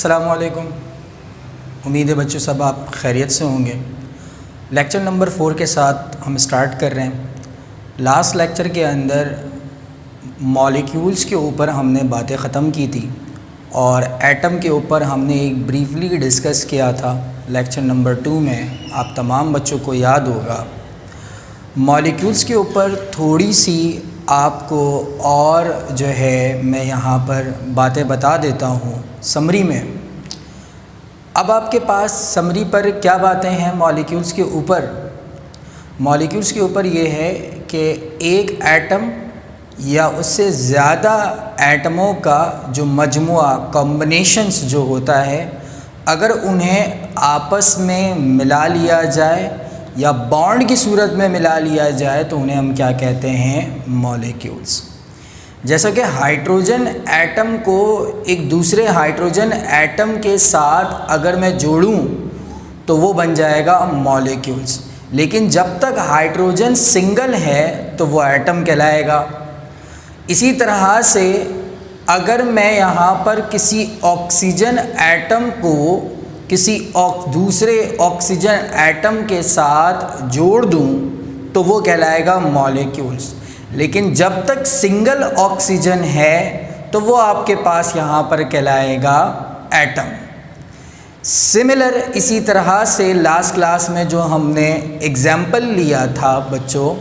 अस्सलामु अलैकुम। उम्मीद है बच्चों सब आप खैरियत से होंगे। लेक्चर नंबर 4 के साथ हम स्टार्ट कर रहे हैं। लास्ट लेक्चर के अंदर मॉलिक्यूल्स के ऊपर हमने बातें ख़त्म की थी और एटम के ऊपर हमने एक ब्रीफली डिस्कस किया था। लेक्चर नंबर 2 में आप तमाम बच्चों को याद होगा, मॉलिक्यूल्स के ऊपर थोड़ी सी आपको और जो है मैं यहाँ पर बातें बता देता हूँ समरी में। अब आपके पास समरी पर क्या बातें हैं मॉलिक्यूल्स के ऊपर? मॉलिक्यूल्स के ऊपर ये है कि एक एटम या उससे ज़्यादा एटमों का जो मजमुआ कॉम्बिनेशंस जो होता है, अगर उन्हें आपस में मिला लिया जाए या बॉन्ड की सूरत में मिला लिया जाए तो उन्हें हम क्या कहते हैं? मॉलिक्यूल्स। जैसा कि हाइड्रोजन एटम को एक दूसरे हाइड्रोजन एटम के साथ अगर मैं जोड़ूं तो वो बन जाएगा मॉलिक्यूल्स, लेकिन जब तक हाइड्रोजन सिंगल है तो वो एटम कहलाएगा। इसी तरह से अगर मैं यहाँ पर किसी ऑक्सीजन एटम को किसी दूसरे ऑक्सीजन एटम के साथ जोड़ दूं तो वो कहलाएगा मॉलिक्यूल्स, लेकिन जब तक सिंगल ऑक्सीजन है तो वो आपके पास यहाँ पर कहलाएगा एटम। सिमिलर इसी तरह से लास्ट क्लास में जो हमने एग्जाम्पल लिया था बच्चों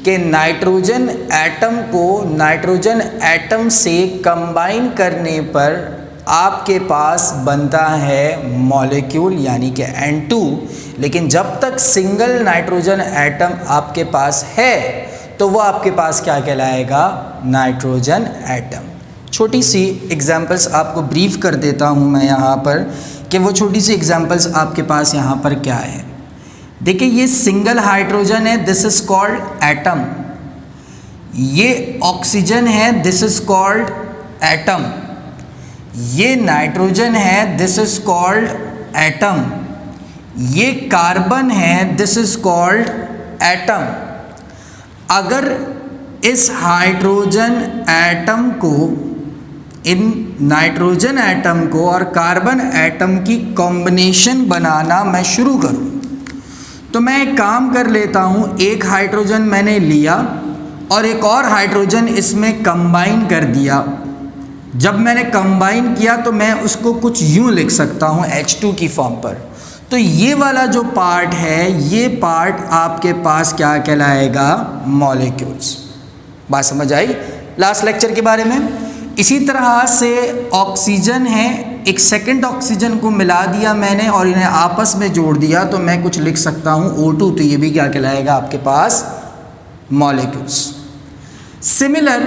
कि नाइट्रोजन एटम को नाइट्रोजन एटम से कंबाइन करने पर आपके पास बनता है मॉलिक्यूल यानी कि N2, लेकिन जब तक सिंगल नाइट्रोजन एटम आपके पास है तो वो आपके पास क्या कहलाएगा? Nitrogen atom. छोटी सी एग्जांपल्स आपको ब्रीफ कर देता हूँ मैं यहाँ पर कि वो छोटी सी एग्जांपल्स आपके पास यहाँ पर क्या है। देखिए, ये सिंगल हाइड्रोजन है, दिस इज़ कॉल्ड एटम। ये ऑक्सीजन है, दिस इज़ कॉल्ड एटम। ये नाइट्रोजन है, दिस इज़ कॉल्ड एटम। ये कार्बन है, दिस इज़ कॉल्ड एटम। अगर इस हाइड्रोजन एटम को, इन नाइट्रोजन एटम को और कार्बन एटम की कॉम्बिनेशन बनाना मैं शुरू करूं तो मैं एक काम कर लेता हूं, एक हाइड्रोजन मैंने लिया और एक और हाइड्रोजन इसमें कंबाइन कर दिया। जब मैंने कंबाइन किया तो मैं उसको कुछ यूं लिख सकता हूं H2 की फॉर्म पर। तो ये वाला जो पार्ट है, ये पार्ट आपके पास क्या कहलाएगा? मॉलिक्यूल्स। बात समझ आई लास्ट लेक्चर के बारे में? इसी तरह से ऑक्सीजन है, एक सेकंड ऑक्सीजन को मिला दिया मैंने और इन्हें आपस में जोड़ दिया तो मैं कुछ लिख सकता हूँ O2, तो ये भी क्या कहलाएगा आपके पास? मॉलिक्यूल्स। सिमिलर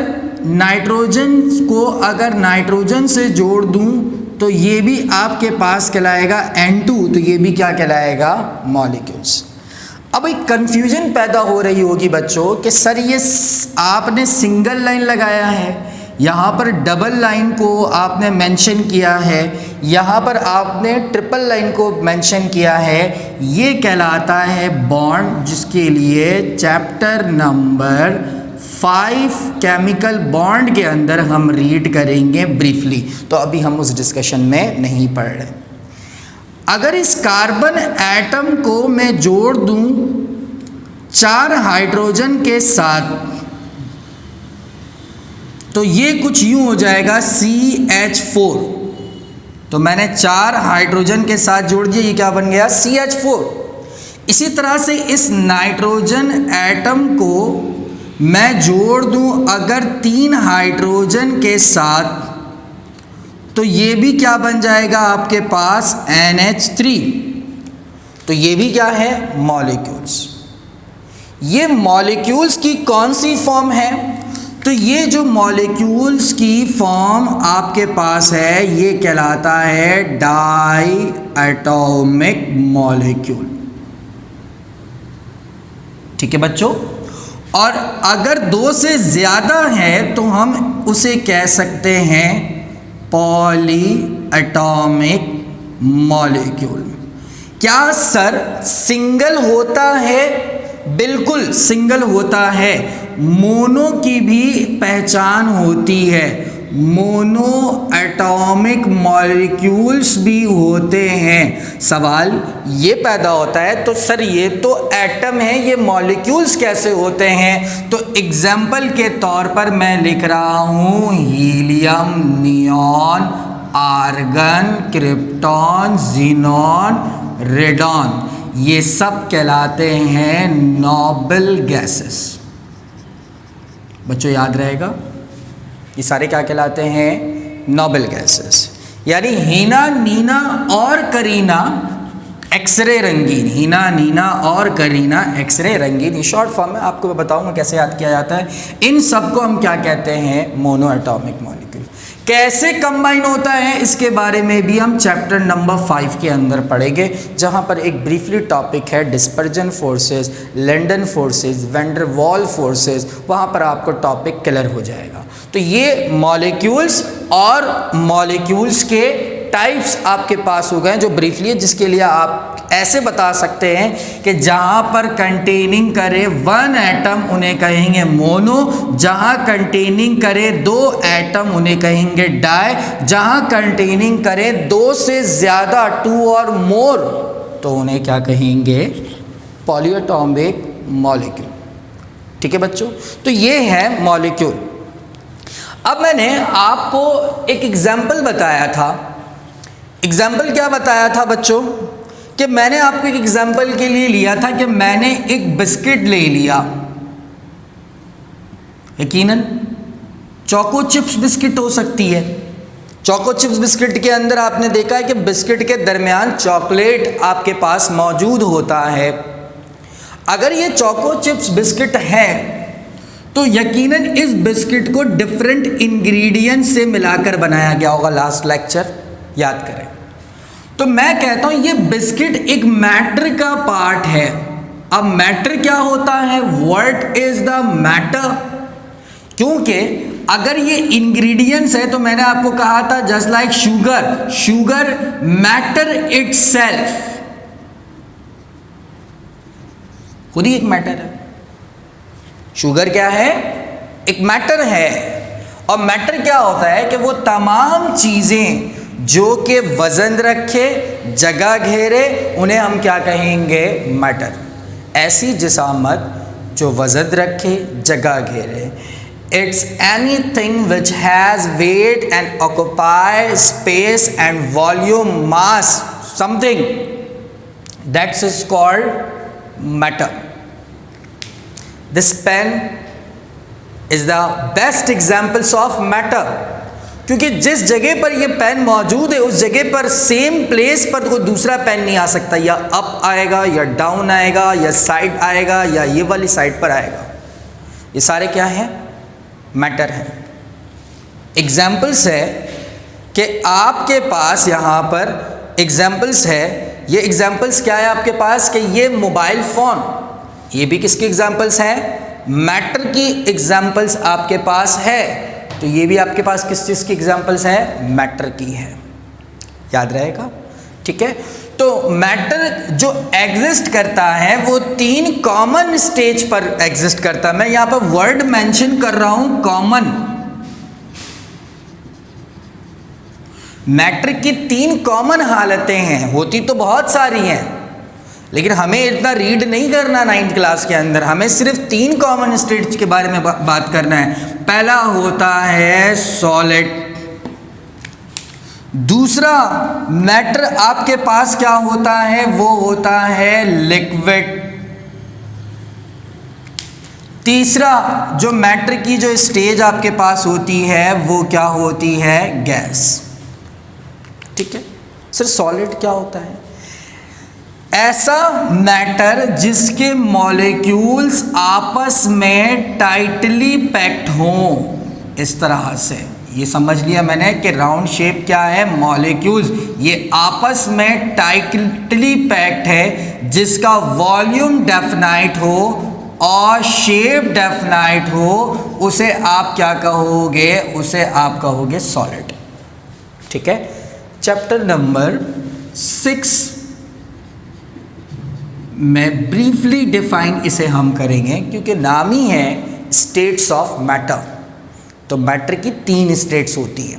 नाइट्रोजन को अगर नाइट्रोजन से जोड़ दूं तो ये भी आपके पास कहलाएगा N2, तो ये भी क्या कहलाएगा? मॉलिक्यूल्स। अब एक कन्फ्यूजन पैदा हो रही होगी बच्चों कि सर ये आपने सिंगल लाइन लगाया है, यहाँ पर डबल लाइन को आपने मेंशन किया है, यहाँ पर आपने ट्रिपल लाइन को मेंशन किया है, ये कहलाता है बॉन्ड, जिसके लिए चैप्टर नंबर 5 केमिकल बॉन्ड के अंदर हम रीड करेंगे ब्रीफली, तो अभी हम उस डिस्कशन में नहीं पढ़ रहे। अगर इस कार्बन एटम को मैं जोड़ दूं 4 हाइड्रोजन के साथ तो ये कुछ यूं हो जाएगा CH4। तो मैंने 4 हाइड्रोजन के साथ जोड़ दिया, ये क्या बन गया? CH4। इसी तरह से इस नाइट्रोजन एटम को मैं जोड़ दूं अगर 3 हाइड्रोजन के साथ तो ये भी क्या बन जाएगा आपके पास? NH3। तो ये भी क्या है? मॉलिक्यूल्स। ये मॉलिक्यूल्स की कौन सी फॉर्म है? तो ये जो मॉलिक्यूल्स की फॉर्म आपके पास है ये कहलाता है डाई एटॉमिक मॉलिक्यूल। ठीक है बच्चों? और अगर 2 से ज़्यादा है तो हम उसे कह सकते हैं पॉली एटॉमिक मॉलिक्यूल। क्या सर सिंगल होता है? बिल्कुल सिंगल होता है। मोनो की भी पहचान होती है। मोनो एटॉमिक मॉलिक्यूल्स भी होते हैं। सवाल ये पैदा होता है तो सर ये तो एटम है, ये मॉलिक्यूल्स कैसे होते हैं? तो एग्जाम्पल के तौर पर मैं लिख रहा हूँ helium, neon, argon, krypton, xenon, radon, ये सब कहलाते हैं नोबल गैसेस। बच्चों याद रहेगा, ये सारे क्या कहलाते हैं? Noble gases. यानी हीना, नीना और करीना एक्सरे रंगीन, हीना, नीना और करीना एक्सरे रंगीन। शॉर्ट फॉर्म में आपको मैं बताऊंगा कैसे याद किया जाता है। इन सबको हम क्या कहते हैं? Mono atomic molecule. कैसे कंबाइन होता है इसके बारे में भी हम चैप्टर नंबर 5 के अंदर पढ़ेंगे, जहां पर एक ब्रीफली टॉपिक है dispersion forces, London forces, van der Waals forces, वहां पर आपको टॉपिक क्लियर हो जाएगा। तो ये मॉलिक्यूल्स और मॉलिक्यूल्स के टाइप्स आपके पास हो गए जो ब्रीफली है, जिसके लिए आप ऐसे बता सकते हैं कि जहां पर कंटेनिंग करे 1 एटम उन्हें कहेंगे मोनो, जहां कंटेनिंग करे 2 एटम उन्हें कहेंगे डाई, जहां कंटेनिंग करे 2 से ज़्यादा 2 और मोर तो उन्हें क्या कहेंगे? Polyatomic molecule. ठीक है बच्चों, तो ये है मॉलिक्यूल। अब मैंने आपको एक एग्जाम्पल बताया था। एग्जाम्पल क्या बताया था बच्चों? कि मैंने आपको एक एग्जाम्पल के लिए लिया था कि मैंने एक बिस्किट ले लिया, यकीनन चोको चिप्स बिस्किट हो सकती है। चोको चिप्स बिस्किट के अंदर आपने देखा है कि बिस्किट के दरमियान चॉकलेट आपके पास मौजूद होता है। अगर ये चोको चिप्स बिस्किट है तो यकीनन इस बिस्किट को डिफरेंट इंग्रेडिएंट से मिलाकर बनाया गया होगा। लास्ट लेक्चर याद करें। तो मैं कहता हूं ये बिस्किट एक मैटर का पार्ट है। अब मैटर क्या होता है? What is the matter? क्योंकि अगर ये इंग्रेडिएंट्स है तो मैंने आपको कहा था just like sugar, sugar matter itself, खुद ही एक मैटर है। शुगर क्या है? एक मैटर है। और मैटर क्या होता है कि वो तमाम चीजें जो कि वजन रखे, जगह घेरे, उन्हें हम क्या कहेंगे? मैटर। ऐसी जिसामत जो वजन रखे, जगह घेरे। It's anything which has weight and occupy space and volume, mass, something that's is called matter. This pen is the best examples of matter, क्योंकि जिस जगह पर ये पेन मौजूद है उस जगह पर सेम प्लेस पर कोई दूसरा पेन नहीं आ सकता। या अप आएगा, या डाउन आएगा, या साइड आएगा, या ये वाली साइड पर आएगा। ये सारे क्या हैं? मैटर है। एग्जाम्पल्स है कि आपके पास यहाँ पर एग्जाम्पल्स है। ये एग्जाम्पल्स क्या है आपके पास? कि ये मोबाइल फ़ोन, ये भी किसके एग्जाम्पल्स हैं? मैटर की एग्जाम्पल्स आपके पास है। तो ये भी आपके पास किस चीज़ की एग्जाम्पल्स है? मैटर की है। याद रहेगा? ठीक है। तो मैटर जो एग्जिस्ट करता है वो 3 कॉमन स्टेज पर एग्जिस्ट करता है। मैं यहां पर वर्ड मेंशन कर रहा हूं कॉमन। मैटर की 3 कॉमन हालतें हैं, होती तो बहुत सारी हैं लेकिन हमें इतना रीड नहीं करना 9th क्लास के अंदर। हमें सिर्फ 3 कॉमन स्टेट्स के बारे में बात करना है। पहला होता है सॉलिड, दूसरा मैटर आपके पास क्या होता है? वो होता है लिक्विड, तीसरा जो मैटर की जो स्टेज आपके पास होती है वो क्या होती है? गैस। ठीक है सर, सॉलिड क्या होता है? ऐसा मैटर जिसके मॉलिक्यूल्स आपस में टाइटली पैक्ड हों। इस तरह से ये समझ लिया मैंने कि राउंड शेप क्या है? मॉलिक्यूल्स ये आपस में टाइटली पैक्ड है, जिसका वॉल्यूम डेफिनाइट हो और शेप डेफिनाइट हो, उसे आप क्या कहोगे? उसे आप कहोगे सॉलिड। ठीक है। चैप्टर नंबर 6 में ब्रीफली डिफाइन इसे हम करेंगे, क्योंकि नाम ही है स्टेट्स ऑफ मैटर। तो मैटर की 3 स्टेट्स होती है।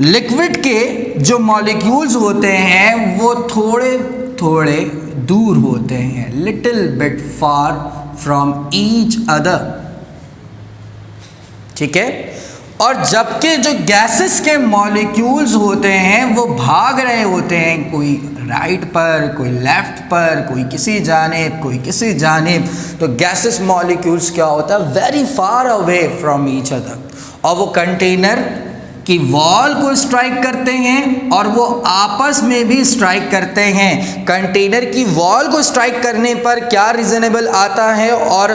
लिक्विड के जो मॉलिक्यूल्स होते हैं वो थोड़े थोड़े दूर होते हैं, little bit far from each other, ठीक है। और जबकि जो गैसेस के मॉलिक्यूल्स होते हैं वो भाग रहे होते हैं, कोई राइट पर, कोई लेफ्ट पर, कोई किसी जानिब, कोई किसी जानिब। तो गैसेस मॉलिक्यूल्स क्या होता है, very far away from each other, और वो कंटेनर की वॉल को स्ट्राइक करते हैं और वो आपस में भी स्ट्राइक करते हैं। कंटेनर की वॉल को स्ट्राइक करने पर क्या रीजनेबल आता है और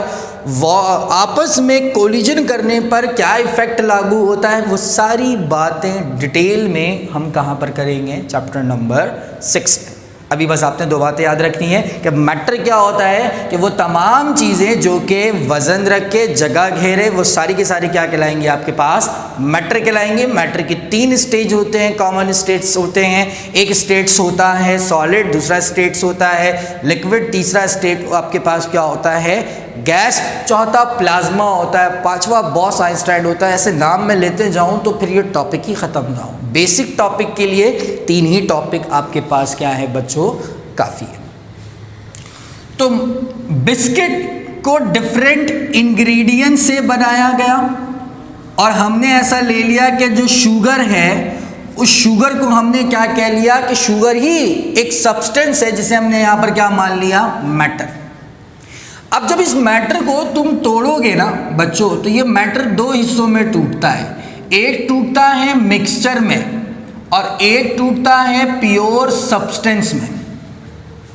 आपस में कोलिजन करने पर क्या इफेक्ट लागू होता है, वो सारी बातें डिटेल में हम कहाँ पर करेंगे, चैप्टर नंबर 6 में। अभी बस आपने 2 बातें याद रखनी है कि मैटर क्या होता है, कि वो तमाम चीज़ें जो कि वज़न रखे, जगह घेरे, वो सारी की सारी क्या कहलाएंगी, आपके पास मैटर कहलाएंगे। मैटर की 3 स्टेज होते हैं, कॉमन स्टेट्स होते हैं। एक स्टेट्स होता है सॉलिड, दूसरा स्टेट्स होता है लिक्विड, तीसरा स्टेट आपके पास क्या होता है, गैस, चौथा प्लाज्मा होता है, 5वां बॉस आइंस्टाइन होता है। ऐसे नाम मैं लेते जाऊँ तो फिर ये टॉपिक ही ख़त्म ना हो। बेसिक टॉपिक के लिए 3 ही टॉपिक आपके पास क्या है बच्चों, काफ़ी है। तो बिस्किट को डिफरेंट इंग्रेडिएंट से बनाया गया और हमने ऐसा ले लिया कि जो शुगर है उस शुगर को हमने क्या कह लिया कि शुगर ही एक सब्सटेंस है, जिसे हमने यहाँ पर क्या मान लिया, मैटर। अब जब इस मैटर को तुम तोड़ोगे ना बच्चों, तो ये मैटर 2 हिस्सों में टूटता है। एक टूटता है मिक्सचर में और एक टूटता है प्योर सब्सटेंस में,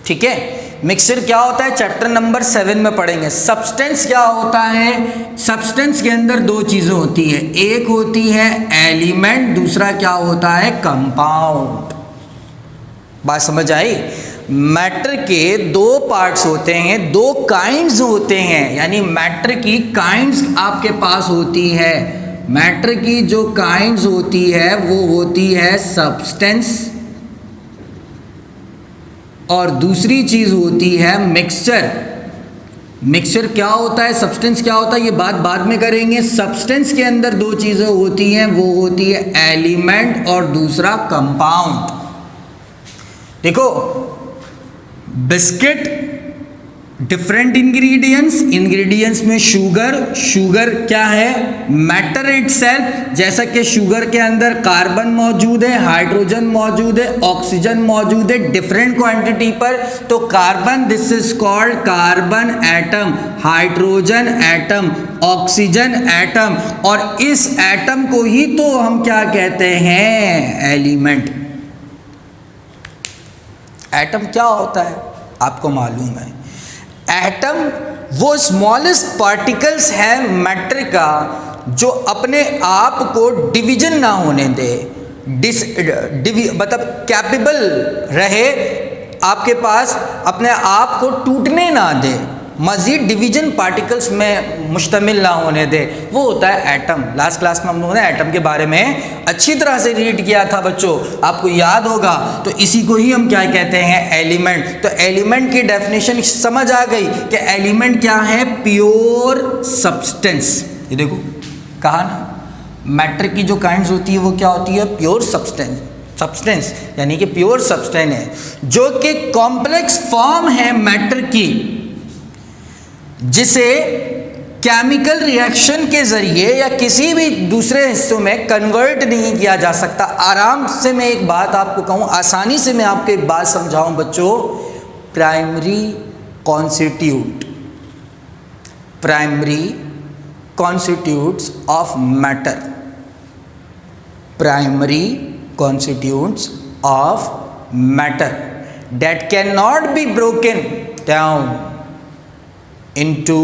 ठीक है। मिक्सचर क्या होता है चैप्टर नंबर 7 में पढ़ेंगे। सब्सटेंस क्या होता है, सब्सटेंस के अंदर 2 चीज़ें होती है, एक होती है एलिमेंट, दूसरा क्या होता है, कंपाउंड। बात समझ आई। मैटर के 2 पार्ट्स होते हैं, 2 काइंड्स होते हैं, यानी मैटर की काइंड्स आपके पास होती है। मैटर की जो काइंड्स होती है वो होती है सब्सटेंस और दूसरी चीज़ होती है मिक्सचर। मिक्सचर क्या होता है, सब्सटेंस क्या होता है, ये बात बाद में करेंगे। सब्सटेंस के अंदर 2 चीज़ें होती हैं, वो होती है एलिमेंट और दूसरा कंपाउंड। देखो बिस्किट डिफरेंट इंग्रेडिएंट्स में शुगर क्या है, मैटर इटसेल्फ। जैसा कि शुगर के अंदर कार्बन मौजूद है, हाइड्रोजन मौजूद है, ऑक्सीजन मौजूद है डिफरेंट क्वांटिटी पर। तो carbon, this is called carbon atom, hydrogen atom, oxygen atom, और इस एटम को ही तो हम क्या कहते हैं, एलिमेंट। एटम क्या होता है आपको मालूम है, एटम वो स्मॉलेस्ट पार्टिकल्स है मैटर का जो अपने आप को डिवीजन ना होने दे, मतलब कैपेबल रहे, आपके पास अपने आप को टूटने ना दे, मज़ीद डिवीजन पार्टिकल्स में मुश्तमिल ना होने दे, वो होता है एटम। लास्ट क्लास में हम लोगों ने एटम के बारे में अच्छी तरह से रीड किया था बच्चों, आपको याद होगा। तो इसी को ही हम क्या कहते हैं, एलिमेंट। तो एलिमेंट की डेफिनेशन समझ आ गई कि एलिमेंट क्या है, प्योर सब्सटेंस। ये देखो कहा ना, मैटर की जो काइंड्स होती है वो क्या होती है, प्योर सब्सटेंस यानी कि प्योर सब्सटेंस है, जो कि कॉम्प्लेक्स फॉर्म है मैटर की, जिसे केमिकल रिएक्शन के ज़रिए या किसी भी दूसरे हिस्सों में कन्वर्ट नहीं किया जा सकता। आराम से मैं एक बात आपको कहूँ, आसानी से मैं आपको एक बात समझाऊं बच्चों, primary constitutes of matter, primary constitutes of matter that can not be broken down into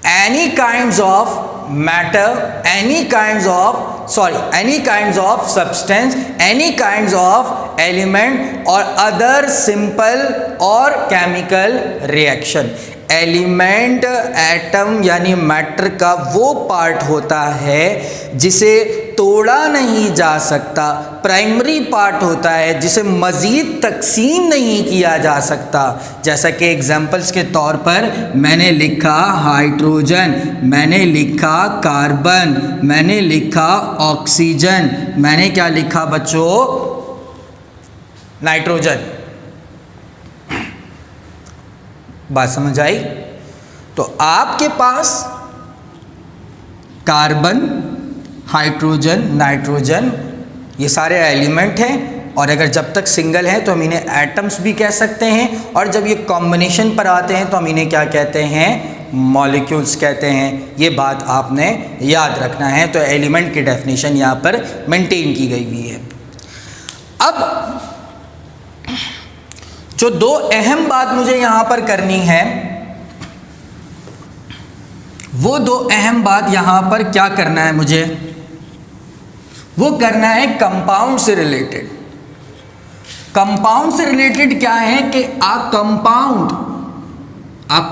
any kinds of matter, any kinds of substance, any kinds of element or other simple or chemical reaction. Element atom यानी matter का वो part होता है जिसे तोड़ा नहीं जा सकता, प्राइमरी पार्ट होता है जिसे मज़ीद तकसीम नहीं किया जा सकता। जैसा कि एग्जांपल्स के तौर पर मैंने लिखा हाइड्रोजन, मैंने लिखा कार्बन, मैंने लिखा ऑक्सीजन, मैंने क्या लिखा बच्चों, नाइट्रोजन। बात समझ आई? तो आपके पास कार्बन, हाइड्रोजन, नाइट्रोजन ये सारे एलिमेंट हैं, और अगर जब तक सिंगल हैं तो हम इन्हें एटम्स भी कह सकते हैं, और जब ये कॉम्बिनेशन पर आते हैं तो हम इन्हें क्या कहते हैं, मॉलिक्यूल्स कहते हैं। ये बात आपने याद रखना है। तो एलिमेंट की डेफिनेशन यहाँ पर मेंटेन की गई हुई है। अब जो दो अहम बात मुझे यहाँ पर करनी है, वो दो अहम बात यहाँ पर क्या करना है मुझे, वो करना है कंपाउंड से रिलेटेड। कंपाउंड से रिलेटेड क्या है कि a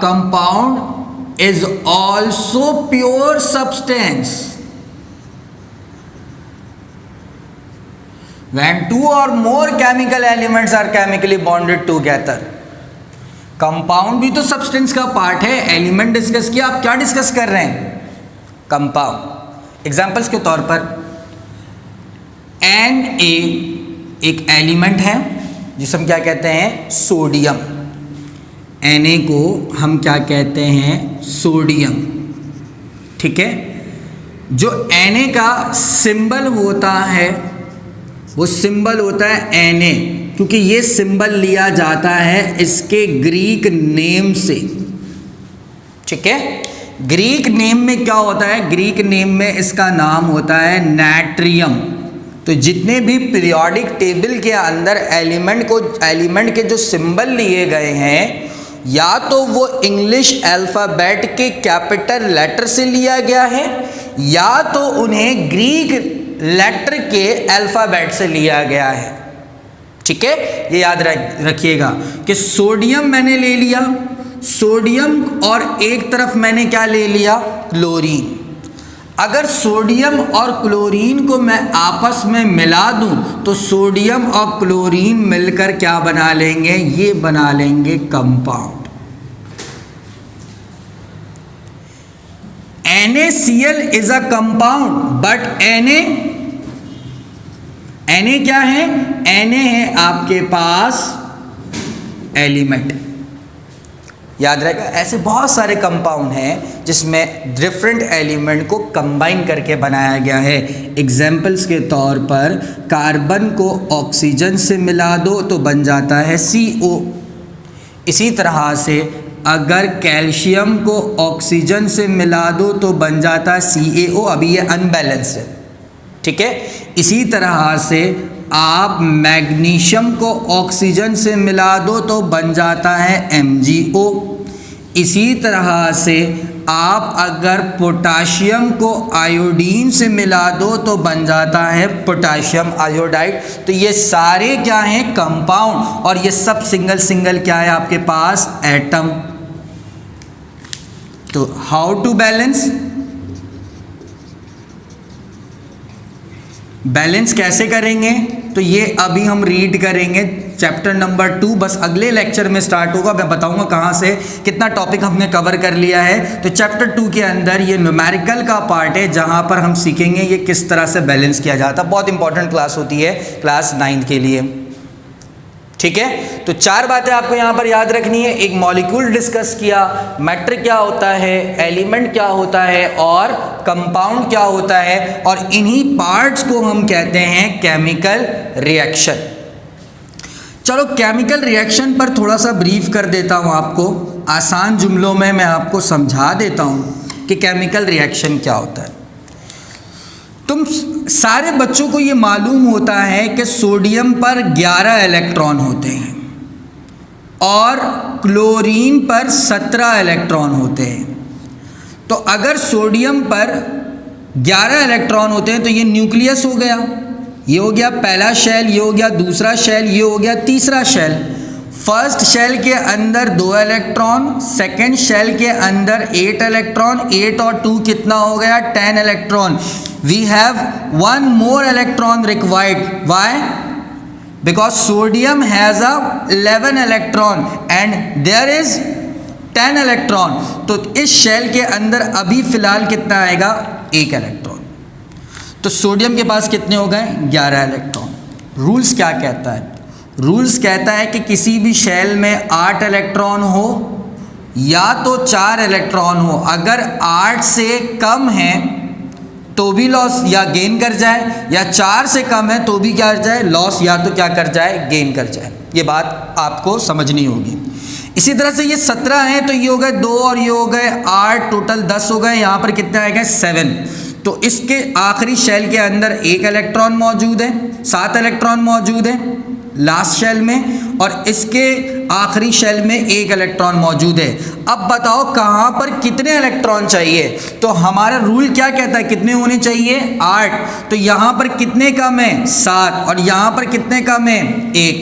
compound is also pure substance when two or more chemical elements are chemically bonded together। Compound भी तो सब्सटेंस का पार्ट है। एलिमेंट डिस्कस किया, आप क्या डिस्कस कर रहे हैं, कंपाउंड। एग्जांपल्स के तौर पर Na एक एलिमेंट है जिसे हम क्या कहते हैं, सोडियम। Na को हम क्या कहते हैं, सोडियम। ठीक है। जो Na का सिंबल होता है वो सिंबल होता है Na, क्योंकि ये सिंबल लिया जाता है इसके ग्रीक नेम से। ठीक है। ग्रीक नेम में क्या होता है, ग्रीक नेम में इसका नाम होता है नाट्रियम। तो जितने भी पीरियोडिक टेबल के अंदर एलिमेंट के जो सिंबल लिए गए हैं, या तो वो इंग्लिश अल्फ़ाबेट के कैपिटल लेटर से लिया गया है, या तो उन्हें ग्रीक लेटर के अल्फ़ाबेट से लिया गया है। ठीक है। ये याद रखिएगा कि सोडियम मैंने ले लिया, सोडियम, और एक तरफ मैंने क्या ले लिया, क्लोरीन। अगर सोडियम और क्लोरीन को मैं आपस में मिला दूं तो सोडियम और क्लोरीन मिलकर क्या बना लेंगे, ये बना लेंगे compound. NaCl is a compound, but Na क्या है, Na है आपके पास एलिमेंट। याद रहेगा। ऐसे बहुत सारे कंपाउंड हैं जिसमें डिफरेंट एलिमेंट को कंबाइन करके बनाया गया है। एग्जाम्पल्स के तौर पर कार्बन को ऑक्सीजन से मिला दो तो बन जाता है CO। इसी तरह से अगर कैल्शियम को ऑक्सीजन से मिला दो तो बन जाता है CaO। अभी ये अनबैलेंस्ड है। ठीक है। इसी तरह से आप मैग्नीशियम को ऑक्सीजन से मिला दो तो बन जाता है MgO। इसी तरह से आप अगर पोटाशियम को आयोडीन से मिला दो तो बन जाता है पोटाशियम आयोडाइड। तो ये सारे क्या हैं, कंपाउंड, और ये सब सिंगल सिंगल क्या है आपके पास, एटम। तो हाउ टू बैलेंस कैसे करेंगे, तो ये अभी हम रीड करेंगे चैप्टर नंबर 2। बस अगले लेक्चर में स्टार्ट होगा। मैं बताऊंगा कहाँ से कितना टॉपिक हमने कवर कर लिया है। तो चैप्टर 2 के अंदर ये न्यूमेरिकल का पार्ट है, जहाँ पर हम सीखेंगे ये किस तरह से बैलेंस किया जाता है। बहुत इंपॉर्टेंट क्लास होती है क्लास 9 के लिए। ठीक है। तो 4 बातें आपको यहाँ पर याद रखनी है। एक मॉलिक्यूल डिस्कस किया, मैटर क्या होता है, एलिमेंट क्या होता है, और कंपाउंड क्या होता है, और इन्हीं पार्ट्स को हम कहते हैं केमिकल रिएक्शन। चलो केमिकल रिएक्शन पर थोड़ा सा ब्रीफ कर देता हूँ आपको, आसान जुमलों में मैं आपको समझा देता हूँ कि केमिकल रिएक्शन क्या होता है। तुम सारे बच्चों को ये मालूम होता है कि सोडियम पर 11 इलेक्ट्रॉन होते हैं और क्लोरीन पर 17 इलेक्ट्रॉन होते हैं। तो अगर सोडियम पर 11 इलेक्ट्रॉन होते हैं तो ये न्यूक्लियस हो गया, ये हो गया पहला शेल, ये हो गया दूसरा शेल, ये हो गया तीसरा शेल। फर्स्ट शेल के अंदर 2 इलेक्ट्रॉन, सेकेंड शेल के अंदर 8 इलेक्ट्रॉन, 8 और 2 कितना हो गया 10 electron. We have 1 more electron required. Why? Because sodium has a 11 electron and there is 10 electron. तो इस शेल के अंदर अभी फिलहाल कितना आएगा 1 इलेक्ट्रॉन. तो सोडियम के पास कितने हो गए 11 इलेक्ट्रॉन. रूल्स क्या कहता है? रूल्स कहता है कि किसी भी शेल में 8 इलेक्ट्रॉन हो या तो 4 इलेक्ट्रॉन हो, अगर 8 से कम है तो भी लॉस या गेन कर जाए, या 4 से कम है तो भी क्या कर जाए लॉस या तो क्या कर जाए गेन कर जाए. ये बात आपको समझनी होगी. इसी तरह से ये 17 हैं तो ये हो गए 2 और ये हो गए 8, टोटल 10 हो गए. यहाँ पर कितने आएगा 7. तो इसके आखिरी शेल के अंदर 1 इलेक्ट्रॉन मौजूद है, 7 इलेक्ट्रॉन मौजूद है लास्ट शेल में, और इसके आखिरी शेल में 1 इलेक्ट्रॉन मौजूद है. अब बताओ कहाँ पर कितने इलेक्ट्रॉन चाहिए? तो हमारा रूल क्या कहता है कितने होने चाहिए 8. तो यहाँ पर कितने कम है 7 और यहाँ पर कितने कम है 1.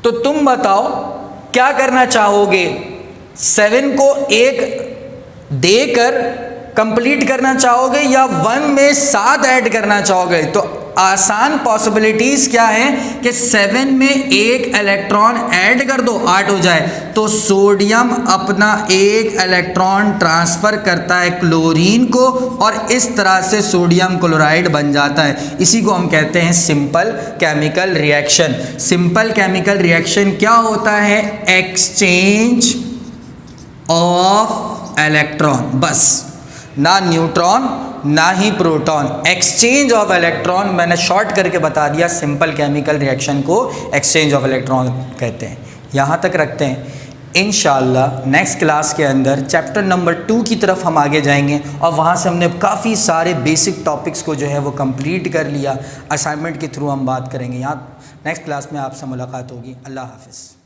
तो तुम बताओ क्या करना चाहोगे? 7 को 1 देकर कंप्लीट करना चाहोगे या 1 में 7 ऐड करना चाहोगे? तो आसान पॉसिबिलिटीज क्या है कि 7 में 1 इलेक्ट्रॉन ऐड कर दो 8 हो जाए. तो सोडियम अपना 1 इलेक्ट्रॉन ट्रांसफर करता है क्लोरीन को और इस तरह से सोडियम क्लोराइड बन जाता है. इसी को हम कहते हैं simple chemical reaction. Simple chemical reaction क्या होता है? Exchange of electron. बस, ना न्यूट्रॉन ना ही प्रोटॉन, एक्सचेंज ऑफ इलेक्ट्रॉन. मैंने शॉर्ट करके बता दिया सिंपल केमिकल रिएक्शन को एक्सचेंज ऑफ इलेक्ट्रॉन कहते हैं. यहाँ तक रखते हैं. इंशाल्लाह नेक्स्ट क्लास के अंदर चैप्टर नंबर 2 की तरफ हम आगे जाएंगे और वहाँ से हमने काफ़ी सारे बेसिक टॉपिक्स को जो है वो कंप्लीट कर लिया. असाइनमेंट के थ्रू हम बात करेंगे. यहाँ नेक्स्ट क्लास में आपसे मुलाकात होगी. अल्लाह हाफ़िज़.